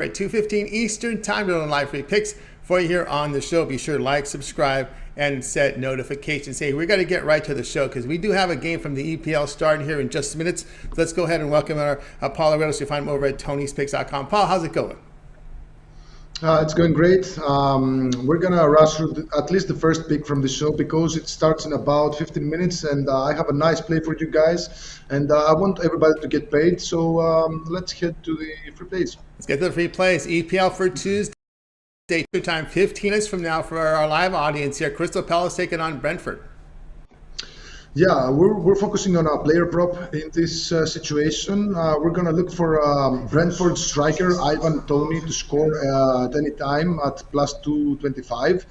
at 2:15 Eastern Time to live free picks for you here on the show. Be sure to like, subscribe, and set notifications. Hey, we got to get right to the show because we do have a game from the EPL starting here in just minutes. Let's go ahead and welcome our Paul Agueros. You find him over at Toney'sPicks.com. Paul, how's it going? It's going great. We're going to rush through at least the first pick from the show because it starts in about 15 minutes and I have a nice play for you guys and I want everybody to get paid. So let's head to the free plays. Let's get to the free plays. EPL for Tuesday. Time 15 minutes from now for our live audience here. Crystal Palace taking on Brentford. Yeah, we're focusing on a player prop in this situation. We're going to look for Brentford striker Ivan Toney to score at any time at plus 225.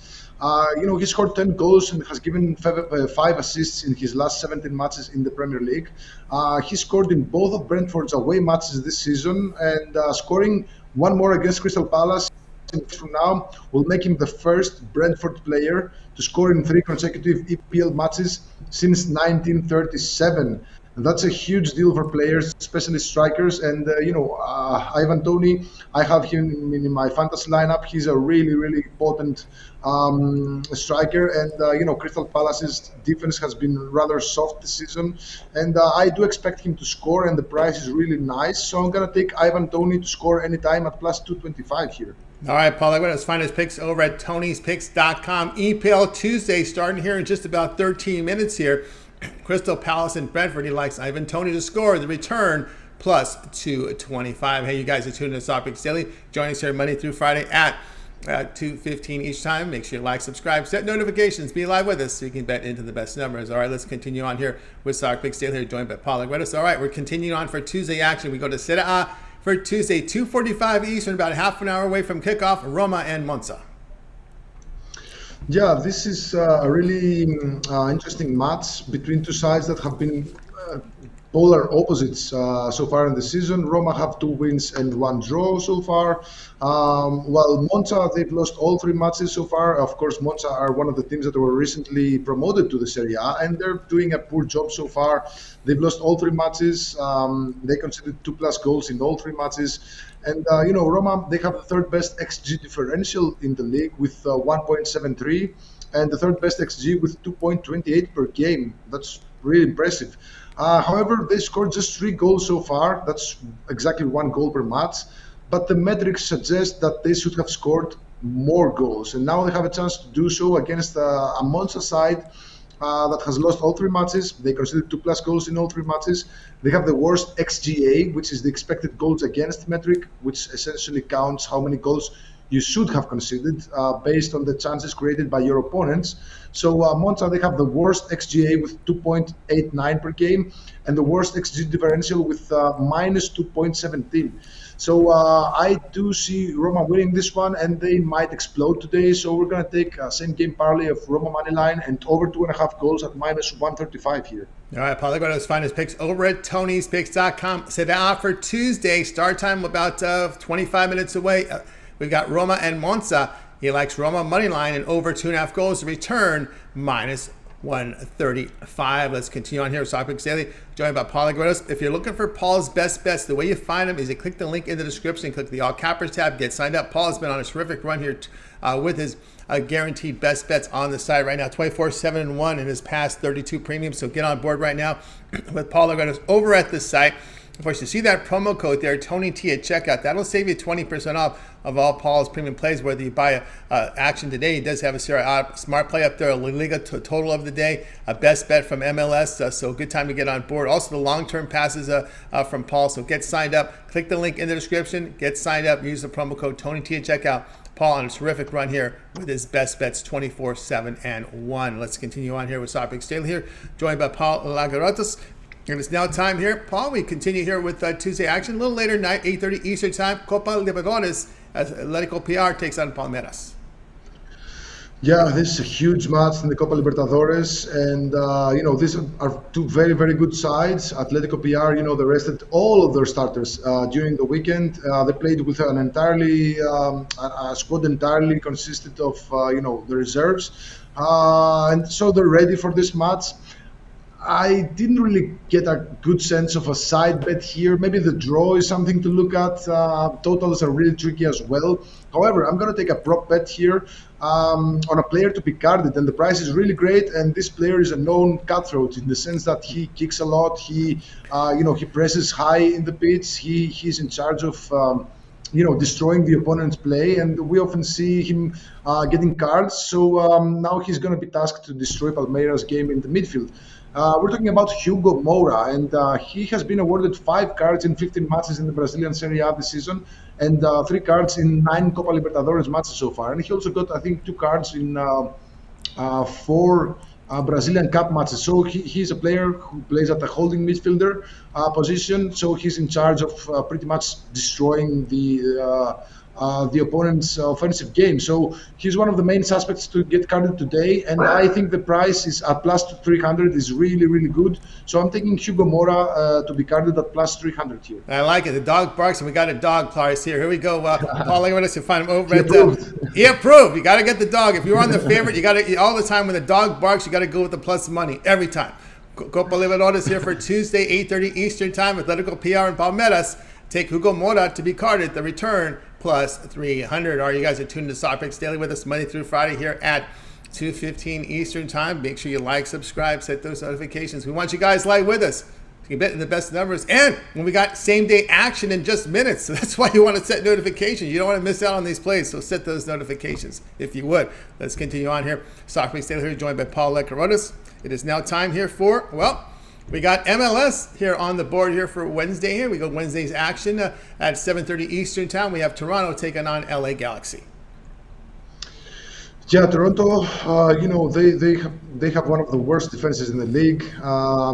He scored 10 goals and has given five assists in his last 17 matches in the Premier League. He scored in both of Brentford's away matches this season and scoring one more against Crystal Palace from now will make him the first Brentford player to score in 3 consecutive EPL matches since 1937. And that's a huge deal for players, especially strikers. And Ivan Toney, I have him in my fantasy lineup. He's a really, really potent striker. And Crystal Palace's defense has been rather soft this season. And I do expect him to score, and the price is really nice. So I'm gonna take Ivan Toney to score anytime at plus 225 here. All right, Paul, let's find his picks over at Toney'sPicks.com. EPL Tuesday starting here in just about 13 minutes here. Crystal Palace and Brentford. He likes Ivan Toney to score. The return plus 225. Hey, you guys are tuning in to Soccer Picks Daily. Join us here Monday through Friday at 2:15 each time. Make sure you like, subscribe, set notifications. Be live with us so you can bet into the best numbers. All right, let's continue on here with Soccer Picks Daily. Here, joined by Paul Agueros. All right, we're continuing on for Tuesday action. We go to Serie A for Tuesday, 2:45 Eastern, about half an hour away from kickoff, Roma and Monza. Yeah, this is a really interesting match between two sides that have been polar opposites so far in the season. Roma have 2 wins and 1 draw so far, while Monza, they've lost all 3 matches so far. Of course, Monza are one of the teams that were recently promoted to the Serie A, and they're doing a poor job so far. They've lost all 3 matches. They conceded 2+ goals in all 3 matches. And, Roma, they have the 3rd best XG differential in the league with 1.73 and the 3rd best XG with 2.28 per game. That's really impressive. However, they scored just 3 goals so far. That's exactly 1 goal per match. But the metrics suggest that they should have scored more goals. And now they have a chance to do so against a Monza side that has lost all 3 matches. They conceded 2+ goals in all 3 matches. They have the worst XGA, which is the expected goals against metric, which essentially counts how many goals you should have conceded based on the chances created by your opponents. So Monza, they have the worst XGA with 2.89 per game and the worst XG differential with minus 2.17. So I do see Roma winning this one, and they might explode today. So we're going to take same game parlay of Roma money line and over 2.5 goals at minus 135 here. All right, Paul, let's find his picks over at Toney'sPicks.com. Set out for Tuesday. Start time about 25 minutes away. We've got Roma and Monza. He likes Roma money line and over 2.5 goals. The return minus 135. Let's continue on here with Soccer Picks Daily, joined by Paul Agueros. If you're looking for Paul's best bets, the way you find them is you click the link in the description, click the All Cappers tab, get signed up. Paul has been on a terrific run here with his guaranteed best bets on the site right now, 24-7-1 in his past 32 premiums. So get on board right now with Paul Agueros over at the site. Of course, you see that promo code there, Toney T at checkout. That'll save you 20% off of all Paul's premium plays, whether you buy action today. He does have a Serie A smart play up there, a La Liga total of the day, a best bet from MLS. So good time to get on board. Also, the long-term passes from Paul. So get signed up. Click the link in the description. Get signed up. Use the promo code Toney T at checkout. Paul on a terrific run here with his best bets 24-7-1. Let's continue on here with Soccer Picks Daily here, joined by Paul Agueros. And it's now time here, Paul. We continue here with Tuesday action. A little later tonight, 8:30 Eastern Time. Copa Libertadores as Atletico PR takes on Palmeiras. Yeah, this is a huge match in the Copa Libertadores, and these are 2 very, very good sides. Atletico PR, they rested all of their starters during the weekend. They played with an a squad entirely consisted of the reserves, and so they're ready for this match. I didn't really get a good sense of a side bet here. Maybe the draw is something to look at. Totals are really tricky as well. However, I'm going to take a prop bet here on a player to be carded, and the price is really great. And this player is a known cutthroat in the sense that he kicks a lot. He presses high in the pitch. He's in charge of destroying the opponent's play, and we often see him getting cards. So now he's going to be tasked to destroy Palmeiras' game in the midfield. We're talking about Hugo Mora, and he has been awarded 5 cards in 15 matches in the Brazilian Serie A this season, and 3 cards in 9 Copa Libertadores matches so far. And he also got, I think, 2 cards in 4 Brazilian Cup matches. So he's a player who plays at the holding midfielder position. So he's in charge of pretty much destroying the opponent's offensive game. So he's one of the main suspects to get carded today, and I think the price is at plus 300 is really, really good. So I'm taking Hugo Mora to be carded at plus 300 here. I like it. The dog barks, and we got a dog price here. Here we go. Paul, with us to find him over at he approved. You got to get the dog. If you're on the favorite, you got to all the time when the dog barks, you got to go with the plus money every time. Copa Libertadores here for Tuesday, 8:30 Eastern Time. Atletico PR and Palmeiras. Take Hugo Mora to be carded. The return plus 300. All you guys are tuned to Soccer Picks Daily with us Monday through Friday here at 2:15 Eastern Time. Make sure you like, subscribe, set those notifications. We want you guys live with us. You bet in the best numbers. And when we got same day action in just minutes. So that's why you want to set notifications. You don't want to miss out on these plays. So set those notifications if you would. Let's continue on here. Soccer Picks Daily here, joined by Paul Lecarotis. It is now time here for, we got MLS here on the board here for Wednesday here. We go Wednesday's action at 7:30 Eastern Time. We have Toronto taking on LA Galaxy. Yeah, Toronto, they have one of the worst defenses in the league.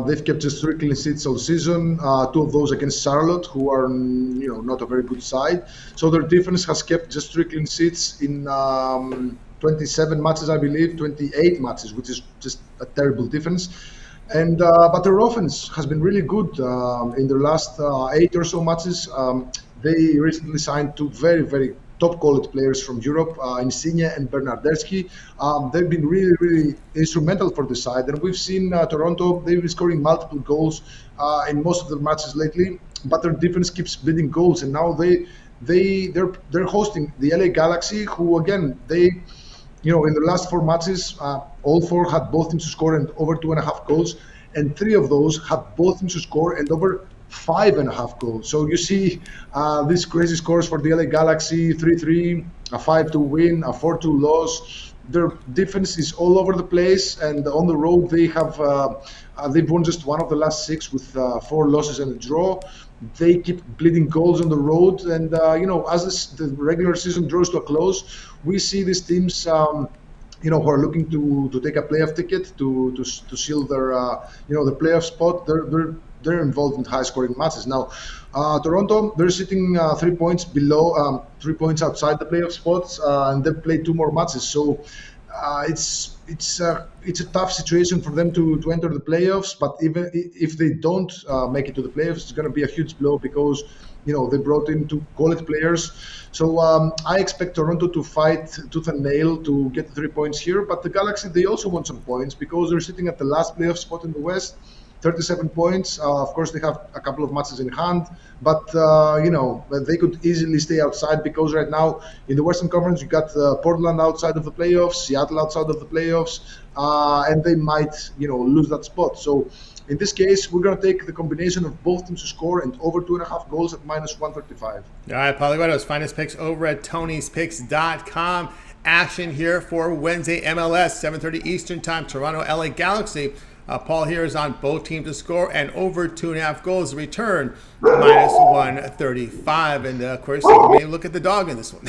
They've kept just 3 clean sheets all season, 2 of those against Charlotte, who are, not a very good side. So their defense has kept just 3 clean sheets in 27 matches, I believe, 28 matches, which is just a terrible defense. And but their offense has been really good in their last 8 or so matches. They recently signed 2 very, very top quality players from Europe, Insigne and Bernardeschi. They've been really, really instrumental for the side, and we've seen Toronto. They've been scoring multiple goals in most of the matches lately, but their defense keeps bleeding goals. And now they're hosting the LA Galaxy, who again in the last 4 matches, all 4 had both teams to score and over 2.5 goals, and 3 of those had both teams to score and over 5.5 goals. So you see these crazy scores for the LA Galaxy: 3-3, a 5-2 win, a 4-2 loss. Their defense is all over the place, and on the road they've won just 1 of the last 6 with 4 losses and a draw. They keep bleeding goals on the road, and as the regular season draws to a close, we see these teams who are looking to take a playoff ticket to seal their the playoff spot. They're involved in high-scoring matches. Now, Toronto, they're sitting 3 points below, 3 points outside the playoff spots, and they've played 2 more matches. So it's a tough situation for them to enter the playoffs. But even if they don't make it to the playoffs, it's going to be a huge blow because they brought in 2 quality players. So I expect Toronto to fight tooth and nail to get 3 points here. But the Galaxy, they also want some points because they're sitting at the last playoff spot in the West. 37 points. Of course, they have a couple of matches in hand, but they could easily stay outside because right now in the Western Conference you got Portland outside of the playoffs, Seattle outside of the playoffs, and they might lose that spot. So in this case, we're going to take the combination of both teams to score and over 2.5 goals at minus 135. All right, Palmeiras, finest picks over at Toney'sPicks.com. Action here for Wednesday MLS, 7:30 Eastern Time. Toronto, LA Galaxy. Paul here is on both teams to score and over 2.5 goals. Return minus 135. And of course, you may look at the dog in this one.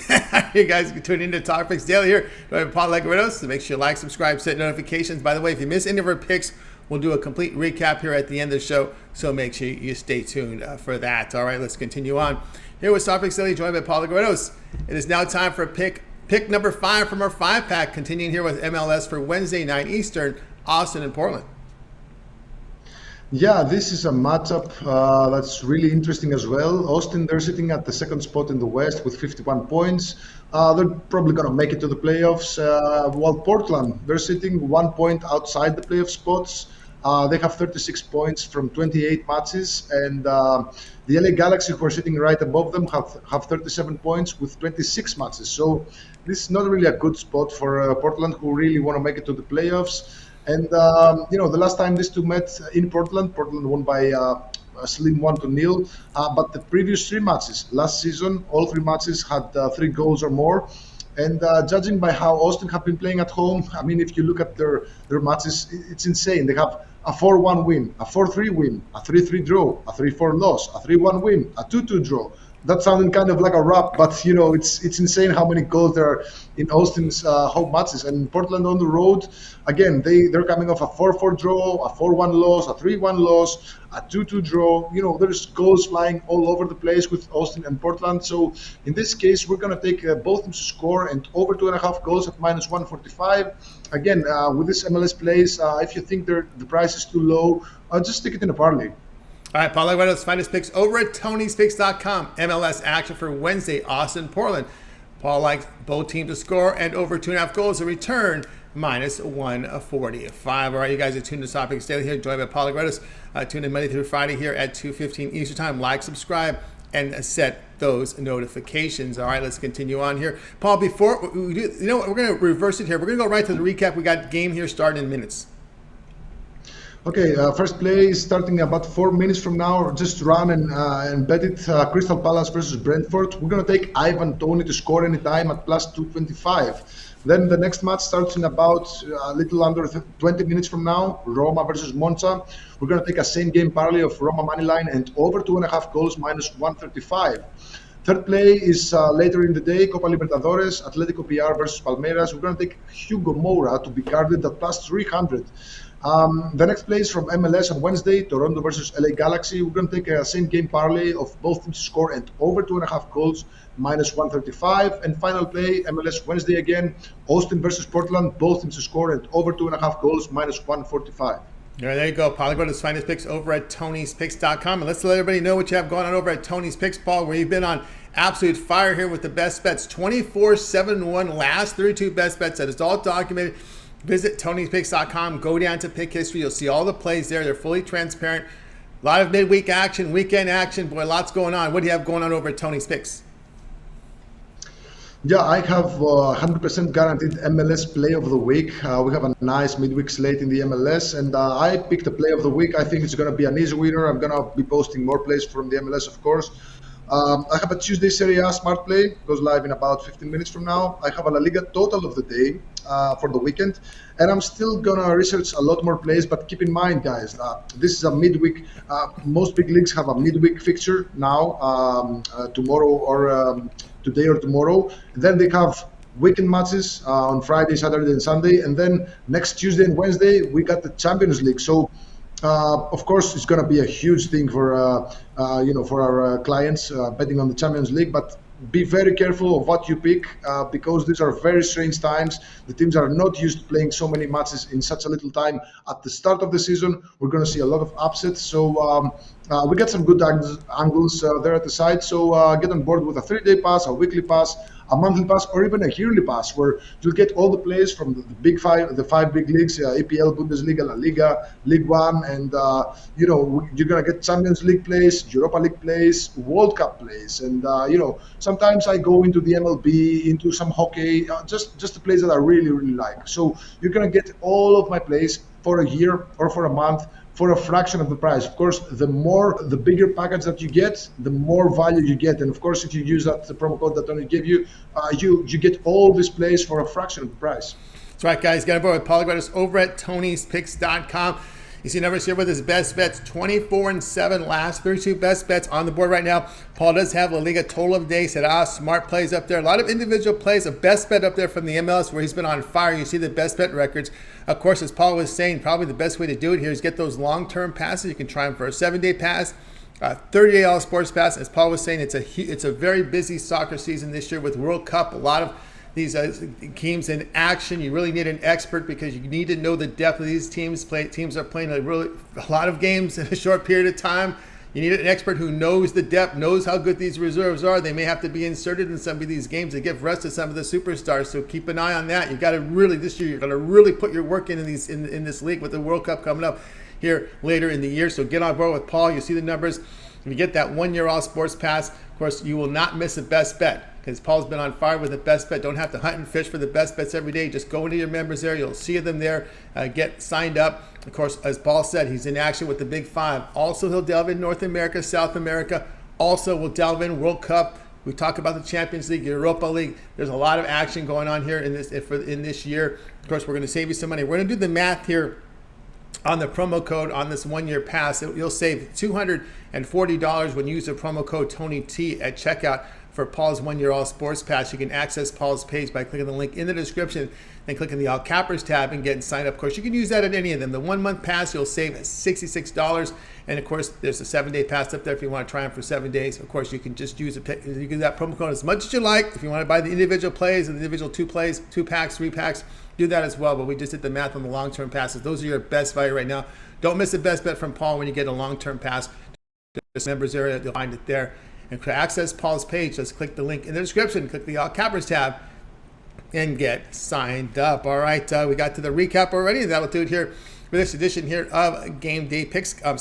You guys can tune into Talk Picks Daily here. Paul Lecarotis. So make sure you like, subscribe, set notifications. By the way, if you miss any of our picks, we'll do a complete recap here at the end of the show. So make sure you stay tuned for that. All right, let's continue on. Here with Talk Picks Daily, joined by Paul Lecarotis. It is now time for pick number 5 from our 5-pack. Continuing here with MLS for Wednesday, 9 Eastern, Austin and Portland. Yeah, this is a matchup that's really interesting as well. Austin, they're sitting at the 2nd spot in the West with 51 points. They're probably going to make it to the playoffs. While Portland, they're sitting 1 point outside the playoff spots. They have 36 points from 28 matches, and the LA Galaxy, who are sitting right above them, have 37 points with 26 matches. So this is not really a good spot for Portland, who really want to make it to the playoffs. And the last time these two met in Portland won by a slim 1-0. But the previous three matches last season, all three matches had 3 goals or more. And judging by how Austin have been playing at home, I mean, if you look at their matches, it's insane. They have a 4-1 win, a 4-3 win, a 3-3 draw, a 3-4 loss, a 3-1 win, a 2-2 draw. That sounded kind of like a wrap, but it's insane how many goals there are in Austin's home matches. And Portland on the road, again, they're coming off a 4-4 draw, a 4-1 loss, a 3-1 loss, a 2-2 draw. There's goals flying all over the place with Austin and Portland. So in this case, we're going to take both teams to score and over 2.5 goals at -145. Again, with this MLS plays, if you think the price is too low, just stick it in a parlay. All right, Paul Aguero's finest picks over at Toney'sPicks.com. MLS action for Wednesday, Austin, Portland. Paul likes both teams to score and over 2.5 goals. A return -145. All right, you guys are tuned to Topics Daily here, joined by Paul Aguero's. Tune in Monday through Friday here at 2:15 Eastern Time. Like, subscribe, and set those notifications. All right, let's continue on here. Paul, before we do, we're going to reverse it here. We're going to go right to the recap. We got game here starting in minutes. Okay, first play is starting about 4 minutes from now. Just run and bet it. Crystal Palace versus Brentford. We're going to take Ivan Toney to score anytime at +225. Then the next match starts in about a little under 20 minutes from now. Roma versus Monza. We're going to take a same game parlay of Roma moneyline and over 2.5 goals -135. Third play is later in the day, Copa Libertadores, Atletico PR versus Palmeiras. We're going to take Hugo Mora to be carded at +300. The next play is from MLS on Wednesday, Toronto versus LA Galaxy. We're going to take a same game parlay of both teams to score and over 2.5 goals -135. And final play, MLS Wednesday again, Austin versus Portland, both teams to score and over 2.5 goals -145. All right, there you go. Paul Aguero's finest picks over at Toney'sPicks.com. And let's let everybody know what you have going on over at Tony's Picks, Paul, where you've been on absolute fire here with the best bets. 24-7-1 last 32 best bets. That is all documented. Visit Toney'sPicks.com. Go down to pick history. You'll see all the plays there. They're fully transparent. A lot of midweek action, weekend action. Boy, lots going on. What do you have going on over at Tony's Picks? Yeah, I have 100% guaranteed MLS play of the week. We have a nice midweek slate in the MLS, and I picked a play of the week. I think it's going to be an easy winner. I'm going to be posting more plays from the MLS, of course. I have a Tuesday Serie A smart play, goes live in about 15 minutes from now. I have a La Liga total of the day for the weekend, and I'm still going to research a lot more plays, but keep in mind, guys, this is a midweek. Most big leagues have a midweek fixture now, tomorrow or today or tomorrow. Then they have weekend matches on Friday, Saturday, and Sunday, and then next Tuesday and Wednesday, we got the Champions League. So of course, it's going to be a huge thing for for our clients betting on the Champions League. But be very careful of what you pick because these are very strange times. The teams are not used to playing so many matches in such a little time at the start of the season. We're going to see a lot of upsets. So we got some good angles there at the side. So get on board with a 3-day pass, a weekly pass, a monthly pass, or even a yearly pass, where you'll get all the plays from the five big leagues: EPL, Bundesliga, La Liga, League One, and you're gonna get Champions League plays, Europa League plays, World Cup plays, and sometimes I go into the MLB, into some hockey, just the plays that I really like. So you're gonna get all of my plays for a year or for a month, for a fraction of the price. Of course, the bigger package that you get, the more value you get. And of course, if you use the promo code that Tony gave you, you get all these plays for a fraction of the price. That's right, guys. Get on board with Paul Aguero's over at Toney'sPicks.com. You see numbers here with his best bets, 24-7 last 32 best bets on the board right now. Paul does have La Liga total of the day, said smart plays up there. A lot of individual plays, a best bet up there from the MLS where he's been on fire. You see the best bet records. Of course, as Paul was saying, probably the best way to do it here is get those long-term passes. You can try them for a 7-day pass, 30-day all sports pass. As Paul was saying, it's a very busy soccer season this year with World Cup, a lot of these teams in action. You really need an expert because you need to know the depth of these teams. Teams are playing a lot of games in a short period of time. You need an expert who knows the depth, knows how good these reserves are. They may have to be inserted in some of these games to give rest to some of the superstars. So keep an eye on that. You got to really this year. You're going to really put your work in this league with the World Cup coming up. here later in the year. So get on board with Paul. You see the numbers. If you get that 1 year all sports pass, of course, you will not miss a best bet, because Paul's been on fire with the best bet. Don't have to hunt and fish for the best bets every day. Just go into your members area. You'll see them there. Get signed up. Of course, as Paul said, he's in action with the Big Five. Also, he'll delve in North America, South America. Also, we'll delve in World Cup. We talk about the Champions League, Europa League. There's a lot of action going on here in this year. Of course, we're going to save you some money. We're going to do the math here on the promo code on this 1 year pass. You'll save $240 when you use the promo code TONYT at checkout for Paul's 1 year all sports pass. You can access Paul's page by clicking the link in the description and clicking the All Cappers tab and getting signed up. Of course, you can use that at any of them. The 1 month pass, you'll save $66. And of course, there's a 7-day pass up there if you want to try them for 7 days. Of course, you can just use that promo code as much as you like. If you want to buy the individual plays, the individual 2 plays, 2 packs, 3 packs, do that as well. But we just did the math on the long-term passes. Those are your best value right now. Don't miss the best bet from Paul when you get a long-term pass. This members area, you'll find it there. And to access Paul's page, just click the link in the description, click the All Cappers tab, and get signed up. All right, we got to the recap already. That'll do it here for this edition here of Game Day Picks of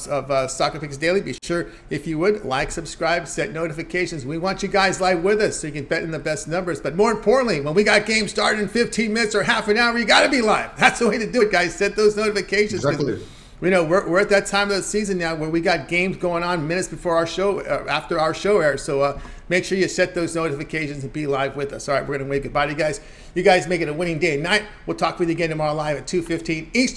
Soccer Picks Daily. Be sure, if you would, like, subscribe, set notifications. We want you guys live with us so you can bet in the best numbers. But more importantly, when we got games starting in 15 minutes or half an hour, you got to be live. That's the way to do it, guys. Set those notifications. Exactly. We know we're at that time of the season now where we got games going on minutes before our show, after our show airs. So make sure you set those notifications and be live with us. All right, we're going to wave goodbye to you guys. You guys make it a winning day and night. We'll talk with you again tomorrow live at 2:15 Eastern.